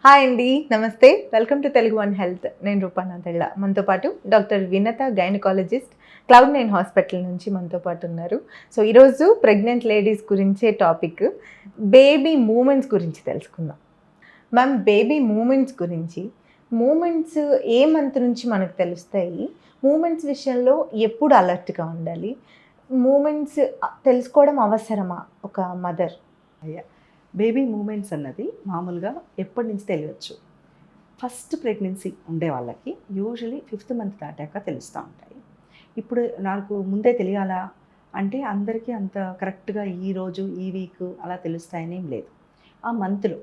Hi అండి, నమస్తే. Welcome to Telugu one health. నేను రూపానా తెళ్ళ. మనతో పాటు డాక్టర్ వినత, గైనకాలజిస్ట్, క్లౌడ్9 హాస్పిటల్ నుంచి మనతో పాటు ఉన్నారు. సో ఈరోజు ప్రెగ్నెంట్ లేడీస్ గురించే టాపిక్, బేబీ మూమెంట్స్ గురించి తెలుసుకుందాం. మ్యామ్, బేబీ మూమెంట్స్ గురించి, మూమెంట్స్ ఏ మంత్ నుంచి మనకు తెలుస్తాయి? మూమెంట్స్ విషయంలో ఎప్పుడు అలర్ట్గా ఉండాలి? మూమెంట్స్ తెలుసుకోవడం అవసరమా ఒక మదర్? బేబీ మూమెంట్స్ అన్నది మామూలుగా ఎప్పటి నుంచి తెలియచ్చు. ఫస్ట్ ప్రెగ్నెన్సీ ఉండే వాళ్ళకి యూజువలీ 5th మంత్ దాటాక తెలుస్తూ ఉంటాయి. ఇప్పుడు నాకు ముందే తెలియాలా అంటే అందరికీ అంత కరెక్ట్గా ఈ రోజు ఈ వీక్ అలా తెలుస్తాయని ఏం లేదు. ఆ మంత్లో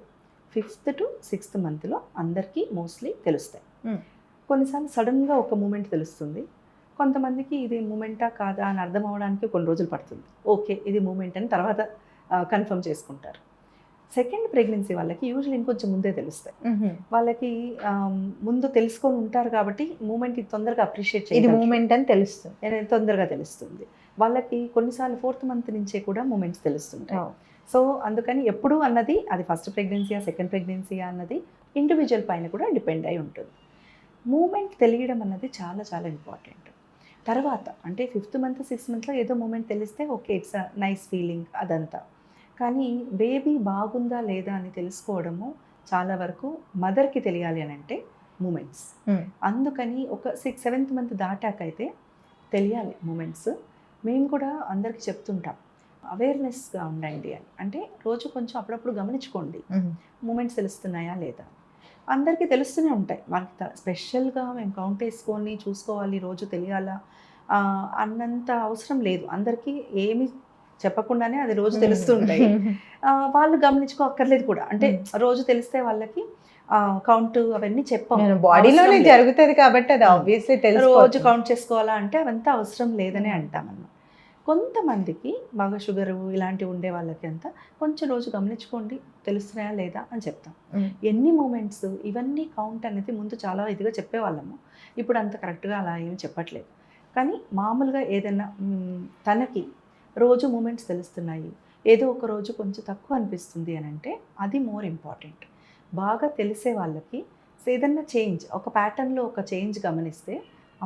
5th to 6th మంత్లో అందరికీ మోస్ట్లీ తెలుస్తాయి. కొన్నిసార్లు సడన్గా ఒక మూమెంట్ తెలుస్తుంది. కొంతమందికి ఇది మూమెంటా కాదా అని అర్థం అవ్వడానికి కొన్ని రోజులు పడుతుంది. ఓకే, ఇది మూమెంట్ అని తర్వాత కన్ఫర్మ్ చేసుకుంటారు. సెకండ్ ప్రెగ్నెన్సీ వాళ్ళకి యూజువల్ ఇంకొంచెం ముందే తెలుస్తాయి. వాళ్ళకి ముందు తెలుసుకొని ఉంటారు కాబట్టి మూమెంట్ తొందరగా అప్రిషియేట్ ఇది మూమెంట్ అని తెలుస్తుంది, తొందరగా తెలుస్తుంది. వాళ్ళకి కొన్నిసార్లు 4th మంత్ నుంచే కూడా మూమెంట్స్ తెలుస్తుంటాయి. సో అందుకని ఎప్పుడు అన్నది అది ఫస్ట్ ప్రెగ్నెన్సీయా సెకండ్ ప్రెగ్నెన్సీయా అన్నది ఇండివిజువల్ పైన కూడా డిపెండ్ అయి ఉంటుంది. మూమెంట్ తెలియడం అన్నది చాలా చాలా ఇంపార్టెంట్. తర్వాత అంటే 5th మంత్ 6th మంత్లో ఏదో మూమెంట్ తెలిస్తే okay, it's a nice feeling అదంతా. కానీ బేబీ బాగుందా లేదా అని తెలుసుకోవడము చాలా వరకు మదర్కి తెలియాలి అని అంటే మూమెంట్స్. అందుకని ఒక 7th మంత్ దాటాకైతే తెలియాలి మూమెంట్స్. మేము కూడా అందరికీ చెప్తుంటాం, అవేర్నెస్గా ఉండండి అని. అంటే రోజు కొంచెం అప్పుడప్పుడు గమనించుకోండి మూమెంట్స్ తెలుస్తున్నాయా లేదా. అందరికీ తెలుస్తూనే ఉంటాయి. వాళ్ళకి స్పెషల్గా మేము కౌంట్ వేసుకొని చూసుకోవాలి రోజు తెలియాలా అన్నంత అవసరం లేదు. అందరికీ ఏమి చెప్పకుండానే అది రోజు తెలుస్తుంటాయి. వాళ్ళు గమనించుకోక్కర్లేదు కూడా. అంటే రోజు తెలిస్తే వాళ్ళకి కౌంట్ అవన్నీ చెప్పాము, బాడీలోనే జరుగుతుంది కాబట్టి అది ఆబ్వియస్లీ తెలుసు. రోజు కౌంట్ చేసుకోవాలా అంటే అవంతా అవసరం లేదని అంటామన్నమాట. కొంతమందికి బాగా షుగరు ఇలాంటివి ఉండే వాళ్ళకి అంతా కొంచెం రోజు గమనించుకోండి తెలుస్తున్నాయా లేదా అని చెప్తాం. ఎన్ని మూమెంట్స్ ఇవన్నీ కౌంట్ అనేది ముందు చాలా ఇదిగా చెప్పేవాళ్ళము. ఇప్పుడు అంత కరెక్ట్గా అలా ఏం చెప్పట్లేదు. కానీ మామూలుగా ఏదైనా తనకి రోజు మూమెంట్స్ తెలుస్తున్నాయి, ఏదో ఒక రోజు కొంచెం తక్కువ అనిపిస్తుంది అని అంటే అది మోర్ ఇంపార్టెంట్. బాగా తెలిసే వాళ్ళకి ఏదన్నా చేంజ్, ఒక ప్యాటర్న్లో ఒక చేంజ్ గమనిస్తే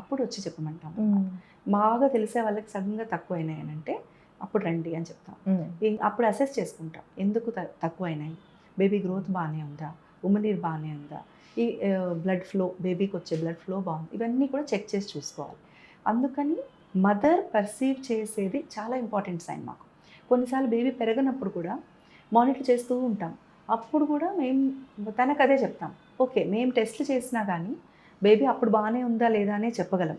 అప్పుడు వచ్చి చెప్పమంటాం. బాగా తెలిసే వాళ్ళకి సడన్గా తక్కువ అయినాయి అని అంటే అప్పుడు రండి అని చెప్తాం. అప్పుడు అసెస్ చేసుకుంటాం ఎందుకు తక్కువ అయినాయి, బేబీ గ్రోత్ బాగానే ఉందా, ఉమ్మనీరు బాగానే ఉందా, ఈ బ్లడ్ ఫ్లో, బేబీకి వచ్చే బ్లడ్ ఫ్లో బాగుంది, ఇవన్నీ కూడా చెక్ చేసి చూసుకోవాలి. అందుకని మదర్ పర్సీవ్ చేసేది చాలా ఇంపార్టెంట్ సైన్ మాకు. కొన్నిసార్లు బేబీ పెరగనప్పుడు కూడా మానిటర్ చేస్తూ ఉంటాం. అప్పుడు కూడా మేము తనకు అదే చెప్తాం. ఓకే, మేము టెస్ట్లు చేసినా కానీ బేబీ అప్పుడు బాగానే ఉందా లేదా అనే చెప్పగలం,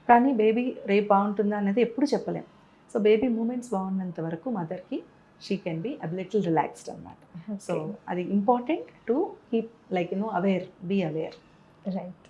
కానీ బేబీ రేపు బాగుంటుందా అనేది ఎప్పుడు చెప్పలేం. సో బేబీ మూమెంట్స్ బాగున్నంత వరకు మదర్కి she can be a little relaxed అన్నమాట. సో అది important to keep like aware, be aware. Right.